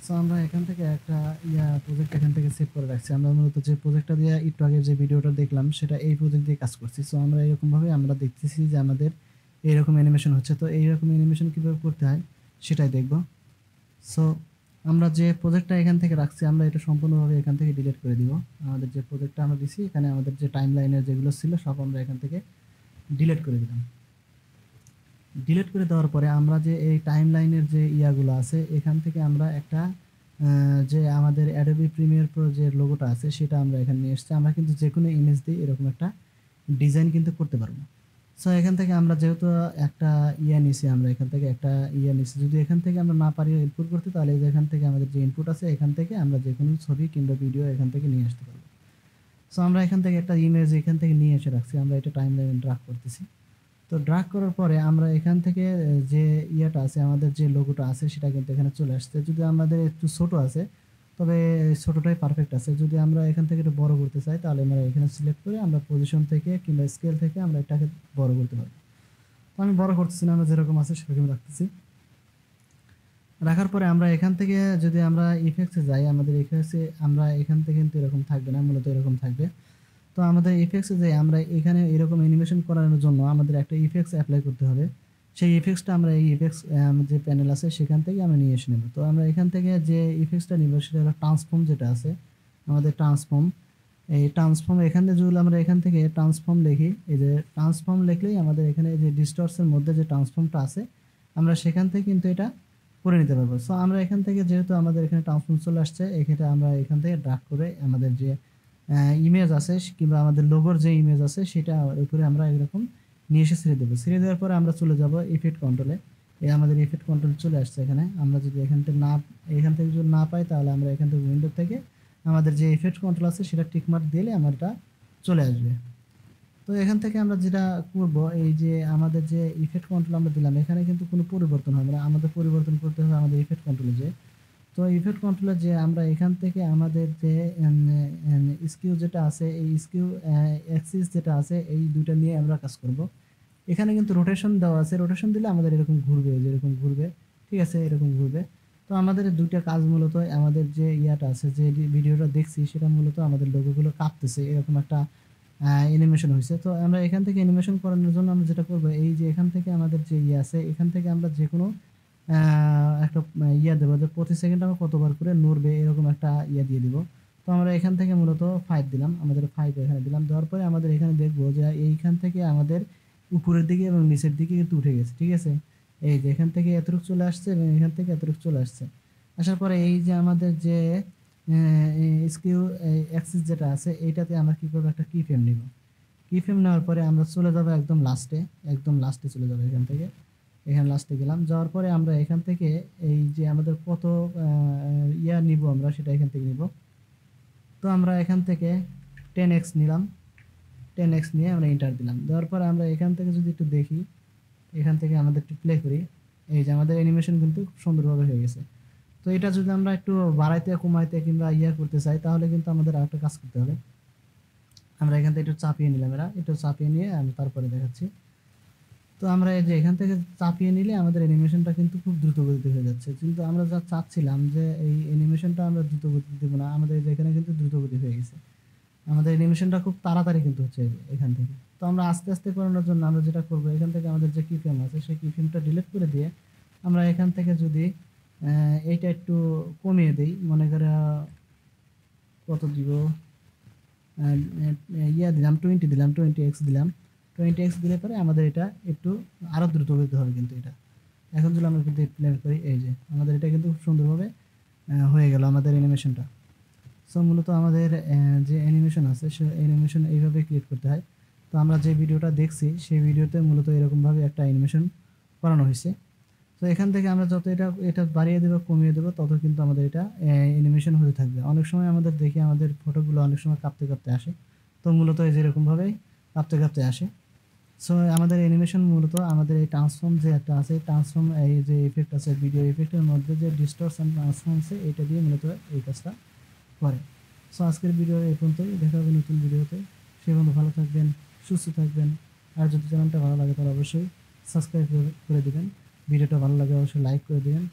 So আমরা এখান থেকে একটা প্রজেক্ট এখান থেকে সেভ করে রাখছি। আমরা মূলত যে প্রজেক্টটা দিয়ে একটু আগে যে ভিডিওটা দেখলাম সেটা এই প্রজেক্ট দিয়ে কাজ করছি। সো আমরা এরকমভাবে আমরা দেখতেছি যে আমাদের এইরকম অ্যানিমেশন হচ্ছে। তো এইরকম অ্যানিমেশন কীভাবে করতে হয় সেটাই দেখব। সো আমরা যে প্রজেক্টটা এখান থেকে রাখছি আমরা এটা সম্পূর্ণভাবে এখান থেকে ডিলিট করে দিব। আমাদের যে প্রজেক্টটা আমরা দিছি এখানে আমাদের যে টাইমলাইনের যেগুলো ছিল সব আমরা এখান থেকে ডিলিট করে দিলাম। ডিলিট করে দেওয়ার পরে আমরা যে এই টাইমলাইনের যে ইয়াগুলো আছে এখান থেকে আমরা একটা যে আমাদের অ্যাডোবি প্রিমিয়ার প্রো যে লোগোটা আছে সেটা আমরা এখানে নিয়ে এসেছি। আমরা কিন্তু যে কোনো ইমেজ দিয়ে এরকম একটা ডিজাইন কিন্তু করতে পারবো। সো এখান থেকে আমরা যেহেতু একটা নিছি, আমরা এখান থেকে একটা নিছি, যদি এখান থেকে আমরা না পারি ইনপুট করতে তাহলে এই যে এখান থেকে আমাদের যে ইনপুট আছে এখান থেকে আমরা যে কোনো ছবি কিংবা ভিডিও এখান থেকে নিয়ে আসতে পারবো। সো আমরা এখান থেকে একটা ইমেজ এখান থেকে নিয়ে এসে রাখছি। আমরা এটা টাইমলাইনে ড্রাগ করতেছি। তো ড্রাগ করার পরে আমরা এখান থেকে যে আছে আমাদের যে লোগোটা আছে সেটা কিন্তু এখানে চলে আসছে। যদি আমাদের একটু ছোট আছে তবে ছোটটাই পারফেক্ট আছে। যদি আমরা এখান থেকে একটু বড় করতে চাই তাহলে আমরা এখানে সিলেক্ট করে আমরা পজিশন থেকে কিংবা স্কেল থেকে আমরা এটাকে বড় করতে পারবো। তো আমি বড় করতেছি না, আমরা যেরকম আছে সেরকম রাখতেছি। রাখার পরে আমরা এখান থেকে যদি আমরা ইফেক্টসে যাই, আমাদের ইফেক্টসে আমরা এখান থেকে কিন্তু এরকম থাকবে না, মূলত এরকম থাকবে। তো আমাদের ইফেক্টসে যাই, আমরা এখানে এরকম অ্যানিমেশন করানোর জন্য আমাদের একটা ইফেক্টস অ্যাপ্লাই করতে হবে। সেই ইফেক্টসটা আমরা এই ইফেক্টস যে প্যানেল আছে সেখান থেকে আমরা নিয়ে এসে নেব। তো আমরা এখান থেকে যে ইফেক্টসটা নিব সেটা হলো ট্রান্সফর্ম, যেটা আছে আমাদের ট্রান্সফর্ম। এই ট্রান্সফর্ম এখানে যদি আমরা এখান থেকে ট্রান্সফর্ম লিখি, এই যে ট্রান্সফর্ম লিখলেই আমাদের এখানে যে ডিস্টর্সের মধ্যে যে ট্রান্সফর্মটা আছে আমরা সেখান থেকে কিন্তু এটা করে নিতে পারবো। সো আমরা এখান থেকে যেহেতু আমাদের এখানে ট্রান্সফর্ম চলে আসছে, এক্ষেত্রে আমরা এখান থেকে ড্রাগ করে আমাদের যে ইমেজ আছে কিংবা আমাদের লোগোর যে ইমেজ আছে সেটা উপরে আমরা এরকম নিয়ে এসে ছেড়ে দেবো। ছেড়ে দেওয়ার পরে আমরা চলে যাব ইফেক্ট কন্ট্রোলে। এই আমাদের ইফেক্ট কন্ট্রোল চলে আসছে এখানে। আমরা যদি এখান থেকে যদি না পাই তাহলে আমরা এখান থেকে উইন্ডো থেকে আমাদের যে ইফেক্ট কন্ট্রোল আছে সেটা টিকমার্ক দিলে আমারটা চলে আসবে। তো এখান থেকে আমরা যেটা করব, এই যে আমাদের যে ইফেক্ট কন্ট্রোল আমরা দিলাম এখানে কিন্তু কোনো পরিবর্তন হবে না, আমাদের পরিবর্তন করতে হবে আমাদের ইফেক্ট কন্ট্রোলে যে। তো ইফেক্ট কন্ট্রোলে যে আমরা এখান থেকে আমাদের যে স্কিউ যেটা আছে এই স্কিউ অ্যাক্সিস যেটা আছে এই দুইটা নিয়ে আমরা কাজ করব। এখানে কিন্তু রোটেশন দেওয়া আছে, রোটেশন দিলে আমাদের এরকম ঘুরবে, যেরকম ঘুরবে, ঠিক আছে, এরকম ঘুরবে। তো আমাদের দুইটা কাজ মূলত আমাদের যে আছে, যে ভিডিওটা দেখছি সেটা মূলত আমাদের লোগোগুলো কাঁপতেছে এরকম একটা অ্যানিমেশন হয়েছে। তো আমরা এখান থেকে অ্যানিমেশন করানোর জন্য আমরা যেটা করব, এই যে এখান থেকে আমাদের যে আছে এখান থেকে আমরা যে কোনো একটা দেবো যে প্রতি সেকেন্ডে আমরা কতবার করে নড়বে এরকম একটা দিয়ে দিব। তো আমরা এখান থেকে মূলত 5 দিলাম, আমাদের 5 এখানে দিলাম। দেওয়ার পরে আমাদের এখানে দেখবো যে এইখান থেকে আমাদের উপরের দিকে এবং নিচের দিকে কিন্তু উঠে গেছে, ঠিক আছে। এই যে এখান থেকে এতটুকু চলে আসছে এবং এখান থেকে এতটুকু চলে আসছে। আসার পরে এই যে আমাদের যে স্কিউ অ্যাক্সিস যেটা আছে এইটাতে আমরা কি করবো, একটা কি ফ্রেম নিব। কি ফ্রেম নেওয়ার পরে আমরা চলে যাবো একদম লাস্টে, একদম লাস্টে চলে যাবো এখান থেকে। এখানে লাস্টে গেলাম, যাওয়ার পরে আমরা এখান থেকে এই যে আমাদের কত নিব আমরা সেটা এখান থেকে নিব। তো আমরা এখান থেকে 10x নিলাম, 10x নিয়ে আমরা এন্টার দিলাম। দেওয়ার পরে আমরা এখান থেকে যদি একটু দেখি, এখান থেকে আমাদের একটু প্লে করি, এই যে আমাদের অ্যানিমেশন কিন্তু খুব সুন্দরভাবে হয়ে গেছে। তো এটা যদি আমরা একটু বাড়াইতে কমাইতে কিংবা করতে চাই তাহলে কিন্তু আমাদের আরেকটা কাজ করতে হবে। আমরা এখান থেকে একটু চাপিয়ে নিলাম, একটু চাপিয়ে নিয়ে আমি তারপরে দেখাচ্ছি। তো আমরা এই যে এখান থেকে চাপিয়ে নিলে আমাদের অ্যানিমেশনটা কিন্তু খুব দ্রুত গতিতে হয়ে যাচ্ছে। কিন্তু আমরা যা চাচ্ছিলাম যে এই অ্যানিমেশনটা আমরা দ্রুত গতিতে দেবো না, আমাদের এখানে কিন্তু দ্রুত গতি হয়ে গেছে। আমাদের অ্যানিমেশনটা খুব তাড়াতাড়ি কিন্তু হচ্ছে এখান থেকে। তো আমরা আস্তে আস্তে করানোর জন্য আমরা যেটা করবো, এখান থেকে আমাদের যে কি ফ্রেম আছে সেই কি ফ্রেমটা ডিলিট করে দিয়ে আমরা এখান থেকে যদি এইটা একটু কমিয়ে দিই, মনে করে কত দিব, দিলাম 20 দিলাম, 20x দিলাম। 20x দিলে পরে আমাদের এটা একটু আরও দ্রুত গতিতে হবে কিন্তু এটা। এখন যদি আমরা কিন্তু প্লে করি, এই যে আমাদের এটা কিন্তু খুব সুন্দরভাবে হয়ে গেল আমাদের অ্যানিমেশনটা। সো মূলত আমাদের যে অ্যানিমেশন আছে সে অ্যানিমেশন এইভাবে ক্রিয়েট করতে হয়। তো আমরা যে ভিডিওটা দেখছি সেই ভিডিওতে মূলত এরকমভাবে একটা অ্যানিমেশন করানো হয়েছে। তো এখান থেকে আমরা যত এটা বাড়িয়ে দেবো কমিয়ে দেবো তত কিন্তু আমাদের এটা অ্যানিমেশন হতে থাকবে। অনেক সময় আমাদের দেখি আমাদের ফটোগুলো অনেক সময় কাঁপতে কাঁপতে আসে, তো মূলত এই যেরকমভাবেই কাঁপতে কাঁপতে আসে। সো আমাদের অ্যানিমেশন মূলত আমাদের এই ট্রান্সফর্ম যে একটা আছে, ট্রান্সফর্ম এই যে ইফেক্ট আছে ভিডিও ইফেক্টের মধ্যে যে ডিস্টরশন ট্রান্সফর্ম আছে এটা দিয়ে মূলত এই কাজটা করে। সো আজকের ভিডিও এই পর্যন্তই, দেখা হবে নতুন ভিডিওতে। সে পর্যন্ত ভালো থাকবেন, সুস্থ থাকবেন। আর যদি চ্যানেলটা ভালো লাগে তাহলে অবশ্যই সাবস্ক্রাইব করে দেবেন। ভিডিওটা ভালো লাগে অবশ্যই লাইক করে দেবেন।